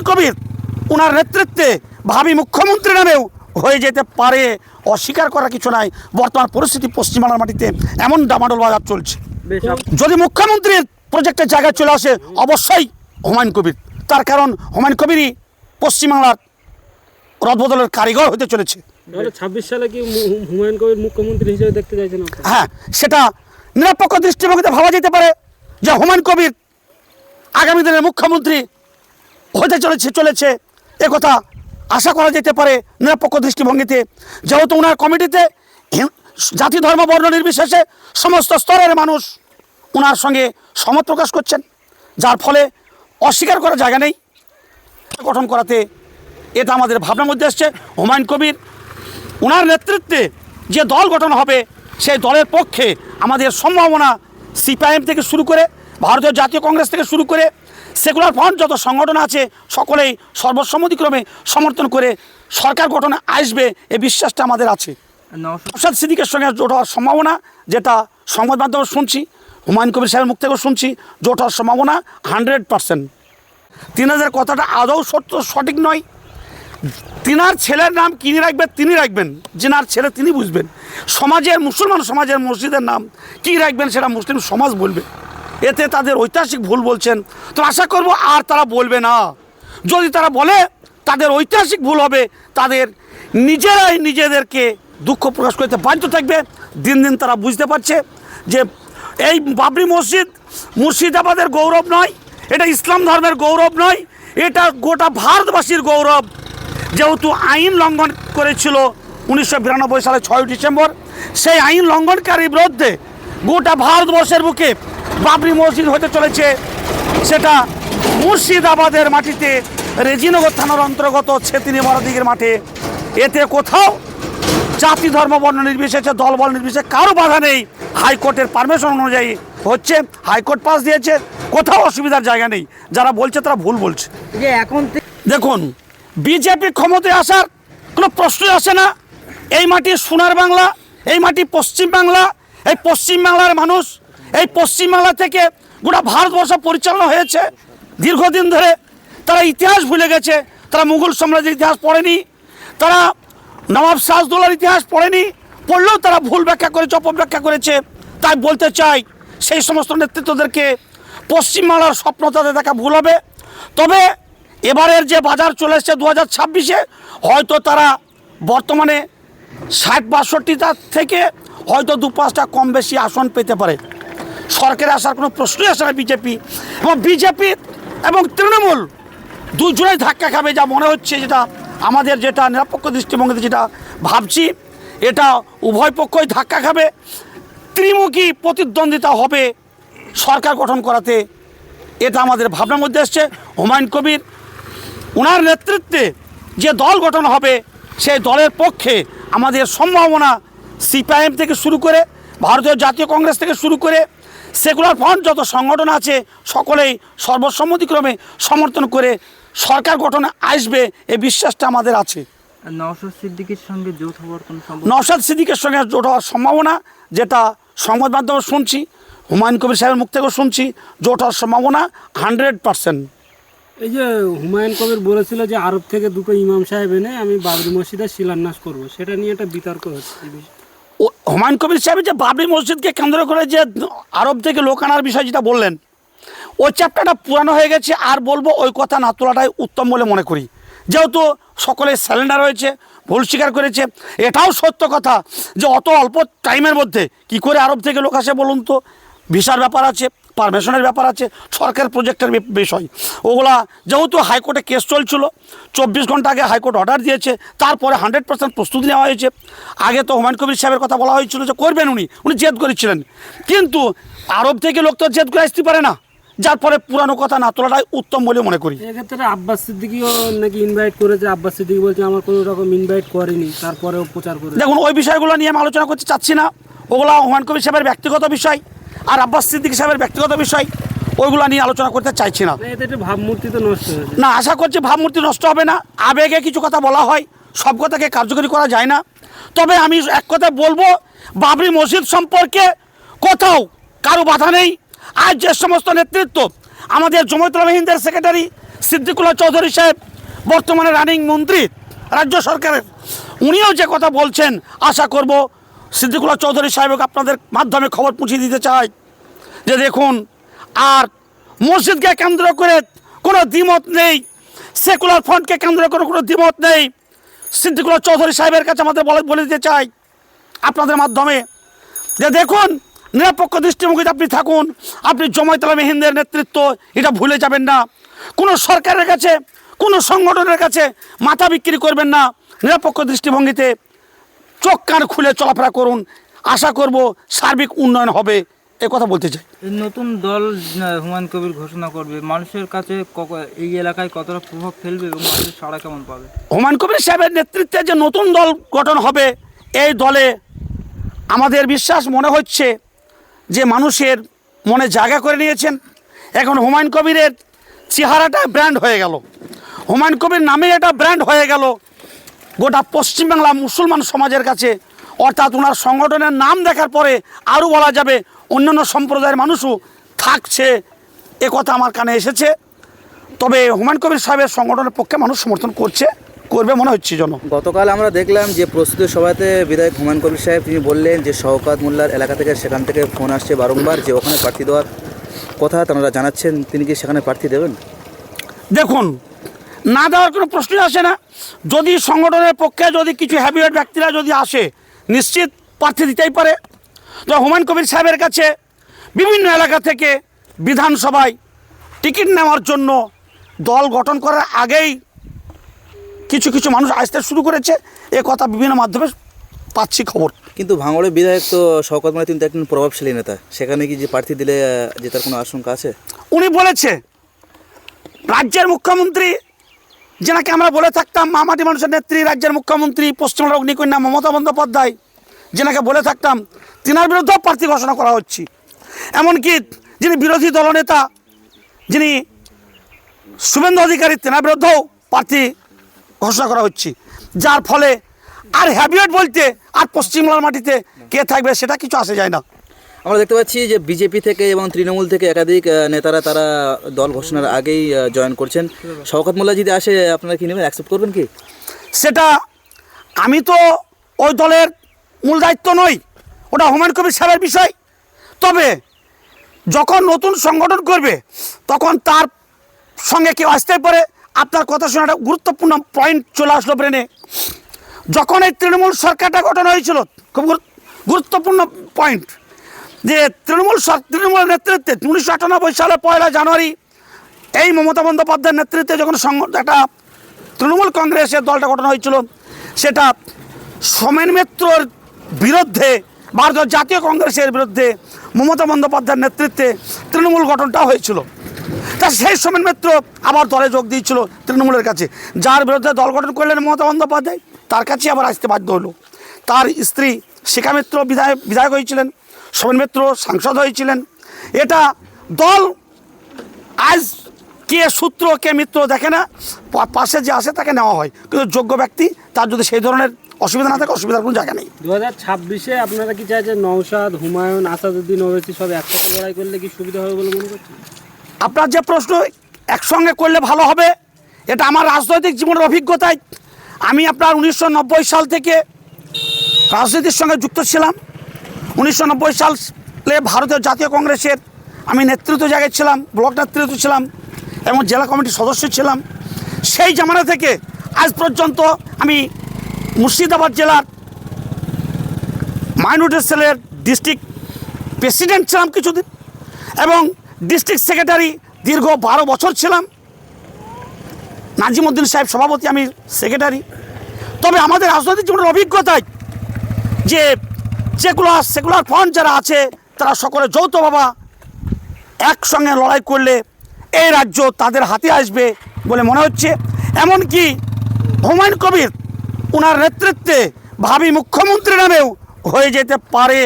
কবির ওনার নেতৃত্বে ভাবি মুখ্যমন্ত্রী নামেও হয়ে যেতে পারে, অস্বীকার করার কিছু নাই। বর্তমান পরিস্থিতি পশ্চিমবাংলার মাটিতে এমন ডামাডোল বাজার চলছে। যদি মুখ্যমন্ত্রীর প্রজেক্টের জায়গায় চলে আসে অবশ্যই হুমায়ুন কবির, তার কারণ হুমায়ুন কবিরই পশ্চিমবাংলার রদবদলের কারিগর হতে চলেছে। 26 সালে কি হুমায়ুন কবির মুখ্যমন্ত্রী হিসেবে দেখতে চাইছেন? হ্যাঁ, সেটা নিরপেক্ষ দৃষ্টিভঙ্গিতে ভাবা যেতে পারে যে হুমায়ুন কবির আগামী দিনের মুখ্যমন্ত্রী হতে চলেছে একথা আশা করা যেতে পারে নিরপেক্ষ দৃষ্টিভঙ্গিতে। যেহেতু ওনার কমিটিতে জাতি ধর্ম বর্ণ নির্বিশেষে সমস্ত স্তরের মানুষ ওনার সঙ্গে সমত প্রকাশ করছেন, যার ফলে অস্বীকার করার জায়গা নেই। গঠন করাতে এটা আমাদের ভাবনার মধ্যে এসছে। হুমায়ুন কবির ওনার নেতৃত্বে যে দল গঠন হবে সেই দলের পক্ষে আমাদের সম্ভাবনা সিপিআইএম থেকে শুরু করে ভারতীয় জাতীয় কংগ্রেস থেকে শুরু করে সেকুলার ফ্রন্ট যত সংগঠন আছে সকলেই সর্বসম্মতিক্রমে সমর্থন করে সরকার গঠনে আসবে এই বিশ্বাসটা আমাদের আছে। নওশাদ সিদ্দিকের সঙ্গে জোট হওয়ার সম্ভাবনা, যেটা সংবাদ মাধ্যমে শুনছি, হুমায়ুন কবির সাহেবের মুখ থেকেও শুনছি, জোট হওয়ার সম্ভাবনা 100%। 3000 কথাটা আদৌ সঠিক নয়। তিনার ছেলের নাম কিনে রাখবেন তিনি রাখবেন, যিনার ছেলে তিনি বুঝবেন। সমাজের মুসলমান সমাজের মসজিদের নাম কী রাখবেন সেটা মুসলিম সমাজ বলবে। এতে তাদের ঐতিহাসিক ভুল বলছেন, তো আশা করব আর তারা বলবে না। যদি তারা বলে তাদের ঐতিহাসিক ভুল হবে, তাদের নিজেরাই নিজেদেরকে দুঃখ প্রকাশ করতে বাধ্য থাকবে। দিন দিন তারা বুঝতে পারছে যে এই বাবরি মসজিদ মুর্শিদাবাদের গৌরব নয়, এটা ইসলাম ধর্মের গৌরব নয়, এটা গোটা ভারতবাসীর গৌরব। যেহেতু আইন লঙ্ঘন করেছিল 1992 সালে 6 ডিসেম্বর, সেই আইন লঙ্ঘনকারীর বিরুদ্ধে গোটা ভারতবর্ষের বুকে বাবরি মসজিদ হতে চলেছে। সেটা মুর্শিদাবাদের মাটিতে রেজিনগর থানার অন্তর্গত ছেতিনি মরাদিগের মাঠে। এতে কোথাও জাতি ধর্ম বর্ণ নির্বিশেষে দল বল নির্বিশেষে কারো বাধা নেই। হাইকোর্টের পারমিশন অনুযায়ী হচ্ছে, হাইকোর্ট পাস দিয়েছে, কোথাও অসুবিধার জায়গা নেই। যারা বলছে তারা ভুল বলছে। এখন দেখুন, বিজেপি ক্ষমতায় আসার কোনো প্রশ্নই আসে না। এই মাটি সোনার বাংলা, এই মাটি পশ্চিম বাংলা, এই পশ্চিম বাংলার মানুষ, এই পশ্চিম বাংলা থেকে গোটা ভারতবর্ষ পরিচালনা হয়েছে দীর্ঘদিন ধরে। তারা ইতিহাস ভুলে গেছে, তারা মুঘল সাম্রাজ্যের ইতিহাস পড়েনি, তারা নবাব সিরাজদৌল্লার ইতিহাস পড়েনি, পড়লেও তারা ভুল ব্যাখ্যা করেছে, অপব্যাখ্যা করেছে। তাই বলতে চাই সেই সমস্ত নেতৃত্বদেরকে পশ্চিমবাংলার স্বপ্ন তাদের দেখা ভুল হবে। তবে এবারের যে বাজার চলে এসছে 2026-এ, হয়তো তারা বর্তমানে 60-62টা থেকে হয়তো 2-5টা কম বেশি আসন পেতে পারে। সরকারে আসার কোনো প্রশ্নই আসে না বিজেপি। এবং বিজেপি এবং তৃণমূল দুজনেই ধাক্কা খাবে যা মনে হচ্ছে। যেটা আমাদের যেটা নিরপেক্ষ দৃষ্টিভঙ্গিতে যেটা ভাবছি, এটা উভয় পক্ষই ধাক্কা খাবে। ত্রিমুখী প্রতিদ্বন্দ্বিতা হবে সরকার গঠন করাতে, এটা আমাদের ভাবনার মধ্যে এসছে। হুমায়ুন কবির ওনার নেতৃত্বে যে দল গঠন হবে সেই দলের পক্ষে আমাদের সম্ভাবনা সিপিআইএম থেকে শুরু করে ভারতীয় জাতীয় কংগ্রেস থেকে শুরু করে সেকুলার ফ্রন্ট যত সংগঠন আছে সকলেই সর্বসম্মতিক্রমে সমর্থন করে সরকার গঠনে আসবে এই বিশ্বাসটা আমাদের আছে। নওশাদ সিদ্দিকের সঙ্গে জোট হওয়ার কোনো সম্ভাবনা? নওশাদ সিদ্দিকের সঙ্গে জোট হওয়ার সম্ভাবনা, যেটা সংবাদ মাধ্যমে শুনছি, হুমায়ুন কবির সাহেবের মুখ থেকেও শুনছি, জোট হওয়ার সম্ভাবনা 100%। এই যে হুমায়ুন কবির বলেছিল যে আরব থেকে 2টো ইমাম সাহেব এনে আমি বাবরি মসজিদের শিলান্যাস করব, সেটা নিয়ে একটা বিতর্ক হচ্ছে। হুমায়ুন কবির সাহেব যে বাবরি মসজিদকে কেন্দ্র করে যে আরব থেকে লোক আনার বিষয় যেটা বললেন, ওই চ্যাপ্টারটা পুরানো হয়ে গেছে। আর বলবো ওই কথা না তোলাটাই উত্তম বলে মনে করি। যেহেতু সকলে স্যালেন্ডার হয়েছে, ভুল স্বীকার করেছে। এটাও সত্য কথা যে অত অল্প টাইমের মধ্যে কি করে আরব থেকে লোক আসে বলুন তো? ভিসার ব্যাপার আছে, পারমিশনের ব্যাপার আছে, সরকার প্রজেক্টের বিষয়। ওগুলা যেহেতু হাইকোর্টে কেস চলছিল, 24 ঘন্টা আগে হাইকোর্ট অর্ডার দিয়েছে, তারপরে 100% প্রস্তুতি নেওয়া হয়েছে। আগে তো হুমায়ুন কবির সাহেবের কথা বলা হয়েছিল যে করবেন, উনি জেদ করেছিলেন। কিন্তু আরব থেকে লোক তো জেদ করে আসতে পারে না, যার ফলে পুরানো কথা না তোলাটাই উত্তম বলে মনে করি। এক্ষেত্রে আব্বাস সিদ্দিকিও নাকি ইনভাইট করেছে। আব্বাস সিদ্দিকি বলছে আমার কোনো রকম ইনভাইট করেনি, তারপরেও প্রচার করে। দেখুন, ওই বিষয়গুলো নিয়ে আমি আলোচনা করতে চাচ্ছি না। ওগুলো হুমায়ুন কবির সাহেবের ব্যক্তিগত বিষয়, আর আব্বাস সিদ্দিকী সাহেবের ব্যক্তিগত বিষয়, ওইগুলো নিয়ে আলোচনা করতে চাইছি না। এতে একটু ভাবমূর্তি তো নষ্ট হয়েছে। না, আশা করছি ভাবমূর্তি নষ্ট হবে না। আবেগে কিছু কথা বলা হয়, সব কথাকে কার্যকরী করা যায় না। তবে আমি এক কথা বলবো, বাবরি মসজিদ সম্পর্কে কোথাও কারো বাধা নেই। আজ যে সমস্ত নেতৃত্ব, আমাদের জমিয়তুল উলামা হিন্দের সেক্রেটারি সিদ্দিকুল্লাহ চৌধুরী সাহেব বর্তমানে রানিং মন্ত্রী রাজ্য সরকারের, উনিও যে কথা বলছেন, আশা করব সিদ্দিকুল্লাহ চৌধুরী সাহেবকে আপনাদের মাধ্যমে খবর পৌঁছে দিতে চাই যে দেখুন, আর মসজিদকে কেন্দ্র করে কোনো দ্বিমত নেই, সেকুলার ফ্রন্টকে কেন্দ্র করে কোনো দ্বিমত নেই। সিদ্দিকুল্লাহ চৌধুরী সাহেবের কাছে আমাদের বলে দিতে চাই আপনাদের মাধ্যমে যে দেখুন, নিরপেক্ষ দৃষ্টিভঙ্গিতে আপনি থাকুন, আপনি জমায়েত আলমী হিন্দের নেতৃত্ব এটা ভুলে যাবেন না, কোনো সরকারের কাছে কোনো সংগঠনের কাছে মাথা বিক্রি করবেন না, নিরপেক্ষ দৃষ্টিভঙ্গিতে চোখ কান খুলে চলাফেরা করুন, আশা করব সার্বিক উন্নয়ন হবে, এ কথা বলতে চাই। এই নতুন দল হুমায়ুন কবির ঘোষণা করবে, মানুষের কাছে এই এলাকায় কতটা প্রভাব ফেলবে এবং মানুষের সাড়া কেমন পাবে? হুমায়ুন কবির সাহেবের নেতৃত্বে যে নতুন দল গঠন হবে, এই দলে আমাদের বিশ্বাস মনে হচ্ছে যে মানুষের মনে জায়গা করে নিয়েছেন। এখন হুমায়ুন কবিরের চেহারাটা ব্র্যান্ড হয়ে গেল, হুমায়ুন কবির নামে এটা ব্র্যান্ড হয়ে গেল গোটা পশ্চিমবাংলা মুসলমান সমাজের কাছে। অর্থাৎ ওনার সংগঠনের নাম দেখার পরে আরও বলা যাবে অন্যান্য সম্প্রদায়ের মানুষও থাকছে, এ কথা আমার কানে এসেছে। তবে হুমায়ুন কবির সাহেবের সংগঠনের পক্ষে মানুষ সমর্থন করবে মনে হচ্ছে যেন। গতকাল আমরা দেখলাম যে প্রস্তুতি সভাতে বিধায়ক হুমায়ুন কবির সাহেব তিনি বললেন যে শওকত মোল্লার এলাকা থেকে সেখান থেকে ফোন আসছে বারংবার যে ওখানে প্রার্থী দেওয়ার কথা তারা জানাচ্ছেন, তিনি কি সেখানে প্রার্থী দেবেন? দেখুন, না দেওয়ার কোনো প্রশ্নই আসে না। যদি সংগঠনের পক্ষে যদি কিছু হ্যাবিয়েট ব্যক্তিরা যদি আসে, নিশ্চিত প্রার্থী দিতেই পারে। তো হুমায়ুন কবির সাহেবের কাছে বিভিন্ন এলাকা থেকে বিধানসভায় টিকিট নেওয়ার জন্য দল গঠন করার আগেই কিছু কিছু মানুষ আসতে শুরু করেছে, এ কথা বিভিন্ন মাধ্যমে পাচ্ছি খবর। কিন্তু ভাঙড়ের বিধায়ক তো শওকত মোল্লা, তিনি তো একজন প্রভাবশালী নেতা, সেখানে কি যে প্রার্থী দিলে জেতার কোনো আশঙ্কা আছে? উনি বলেছে, রাজ্যের মুখ্যমন্ত্রী যেনাকে আমরা বলে থাকতাম মামাটি মানুষের নেত্রী, রাজ্যের মুখ্যমন্ত্রী পশ্চিমবঙ্গের অগ্নিকন্যা মমতা বন্দ্যোপাধ্যায় যেনাকে বলে থাকতাম, তিনার বিরুদ্ধেও প্রার্থী ঘোষণা করা হচ্ছে। এমনকি যিনি বিরোধী দলনেতা, যিনি শুভেন্দু অধিকারী, তেনার বিরুদ্ধেও প্রার্থী ঘোষণা করা হচ্ছে। যার ফলে আর হ্যাবিয়েট বলতে আর পশ্চিমবাংলার মাটিতে কে থাকবে সেটা কিছু আসে যায় না। আমরা দেখতে পাচ্ছি যে বিজেপি থেকে এবং তৃণমূল থেকে একাধিক নেতারা তারা দল ঘোষণার আগেই জয়েন করছেন। শওকত মোল্লা যদি আসে আপনারা কি নেবেন, অ্যাকসেপ্ট করবেন কি? সেটা আমি তো ওই দলের মূল দায়িত্ব নই, ওটা হুমায়ুন কবির সাহেবের বিষয়। তবে যখন নতুন সংগঠন করবে তখন তার সঙ্গে কেউ আসতে পারে। আপনার কথা শুনে একটা গুরুত্বপূর্ণ পয়েন্ট চলে আসলো ব্রেনে। যখন এই তৃণমূল সরকারটা গঠন হয়েছিল, খুব গুরুত্বপূর্ণ পয়েন্ট, যে তৃণমূল নেতৃত্বে 1998 সালে 1 জানুয়ারি এই মমতা বন্দ্যোপাধ্যায়ের নেতৃত্বে যখন একটা তৃণমূল কংগ্রেসের দলটা গঠন হয়েছিল, সেটা সোমেন মিত্রর বিরুদ্ধে, ভারতীয় জাতীয় কংগ্রেসের বিরুদ্ধে মমতা বন্দ্যোপাধ্যায়ের নেতৃত্বে তৃণমূল গঠনটা হয়েছিল। তা সেই সোমেন মিত্র আবার দলে যোগ দিয়েছিল তৃণমূলের কাছে, যার বিরুদ্ধে দল গঠন করলেন মমতা বন্দ্যোপাধ্যায়, তার কাছে আবার আসতে বাধ্য হলো। তার স্ত্রী শিখা মিত্র বিধায়ক হয়েছিলেন, সোমেন মিত্র সাংসদ হয়েছিলেন। এটা দল আজ কে সূত্র কে মিত্র দেখে না, পাশে যে আসে তাকে নেওয়া হয়, কিন্তু যোগ্য ব্যক্তি তার যদি সেই ধরনের অসুবিধা না থাকে, অসুবিধার কোনো জায়গা নেই। 2026-এ আপনারা কি চাইছেন নওশাদ, হুমায়ুন, আসাদুদ্দিন ওওয়াইসি সব একসাথে লড়াই করলে কি সুবিধা হবে বলে মনে করছেন? আপনার যে প্রশ্ন, একসঙ্গে করলে ভালো হবে, এটা আমার রাজনৈতিক জীবনের অভিজ্ঞতায়। আমি আপনার 1990 সাল থেকে রাজনীতির সঙ্গে যুক্ত ছিলাম। 1990 সালে ভারতীয় জাতীয় কংগ্রেসের আমি নেতৃত্ব জায়গায় ছিলাম, ব্লক নেতৃত্ব ছিলাম এবং জেলা কমিটির সদস্য ছিলাম। সেই জামানা থেকে আজ পর্যন্ত আমি মুর্শিদাবাদ জেলার মাইনরিটি সেলের ডিস্ট্রিক্ট প্রেসিডেন্ট ছিলাম কিছুদিন, এবং ডিস্ট্রিক্ট সেক্রেটারি দীর্ঘ 12 বছর ছিলাম। নাজিমউদ্দিন সাহেব সভাপতি, আমি সেক্রেটারি। তবে আমাদের রাজনৈতিক জীবনের অভিজ্ঞতায় যে সেকুলার ফ্রন্ট যারা আছে তারা সকলে যৌথ বাবা একসঙ্গে লড়াই করলে এই রাজ্য তাদের হাতে আসবে বলে মনে হচ্ছে। এমনকি হুমায়ুন কবির ওনার নেতৃত্বে ভাবি মুখ্যমন্ত্রী নামেও হয়ে যেতে পারে,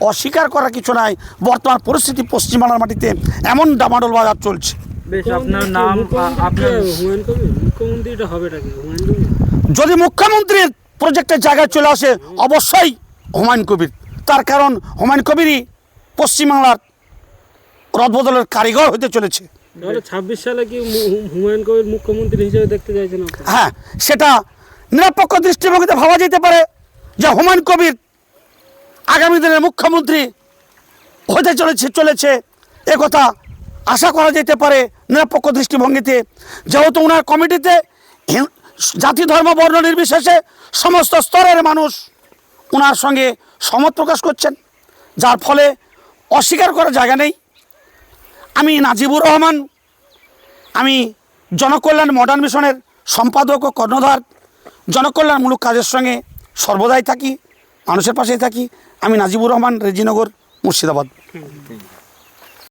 অস্বীকার করার কিছু নাই। বর্তমান পরিস্থিতি পশ্চিমবাংলার মাটিতে এমন ডামাডোল বাজার চলছে। বেশ, আপনার নাম, আপনার হুমায়ুন কবির মুখ্যমন্ত্রীটা হবেটা কি হুমায়ুন কবির? যদি মুখ্যমন্ত্রীর প্রজেক্টের জায়গায় চলে আসে অবশ্যই হুমায়ুন কবির, তার কারণ হুমায়ুন কবিরই পশ্চিমবাংলার রদবদলের কারিগর হতে চলেছে। তাহলে 26 সালে কি হুমায়ুন কবির মুখ্যমন্ত্রী হিসেবে দেখতে চাইছেন আপনারা? হ্যাঁ, সেটা নিরপেক্ষ দৃষ্টিভঙ্গিতে ভাবা যেতে পারে যে হুমায়ুন কবির আগামী দিনের মুখ্যমন্ত্রী হতে চলেছে এ কথা আশা করা যেতে পারে নিরপেক্ষ দৃষ্টিভঙ্গিতে, যেহেতু ওনার কমিটিতে জাতি ধর্ম বর্ণ নির্বিশেষে সমস্ত স্তরের মানুষ ওনার সঙ্গে সমত প্রকাশ করছেন, যার ফলে অস্বীকার করার জায়গা নেই। আমি নাজিবুর রহমান, আমি জনকল্যাণ মডার্ন মিশনের সম্পাদক ও কর্ণধার। জনকল্যাণমূলক কাজের সঙ্গে সর্বদাই থাকি, মানুষের পাশেই থাকি। আমি নাজিবুর রহমান, রেজিনগর, মুর্শিদাবাদ।